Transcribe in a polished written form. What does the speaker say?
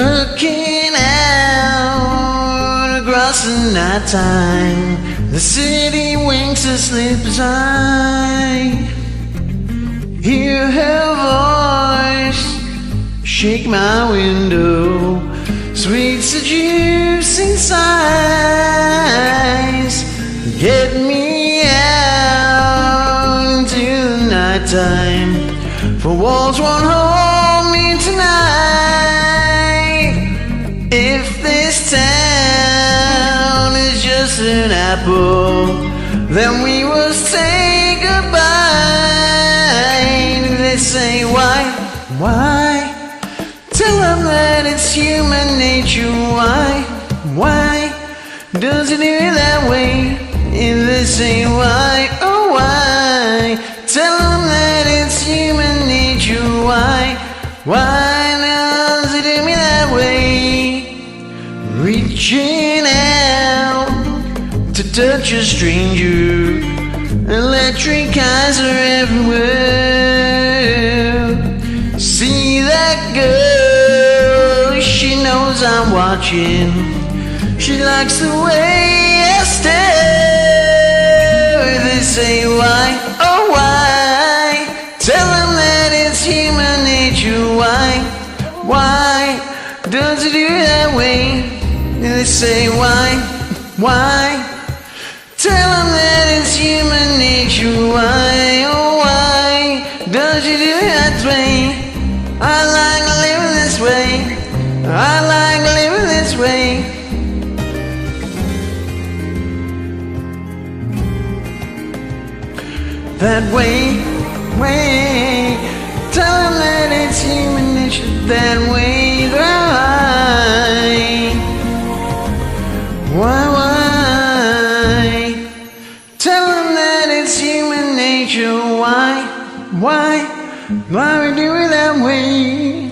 Looking out across the night time, the city winks asleep as I hear her voice shake my window, sweet seducing sighs get me out into the night time, for walls won't hold me tonight. If this town is just an apple, then we will say goodbye. They say why? Tell them that it's human nature. Why does it do it that way? If they say why, oh why? Tell them that it's human nature. Why does it do me that way? Reaching out to touch a stranger, electric eyes are everywhere. See that girl, she knows I'm watching. She likes the way I stare. They say why, oh why? Tell them that it's human nature. Why does it do that way? They say why? Tell them that it's human nature. Why, oh why does it do that way? I like living this way. I like living this way. That way. Tell them that it's human nature. That way. Why? Tell them that it's human nature. Why we do it that way?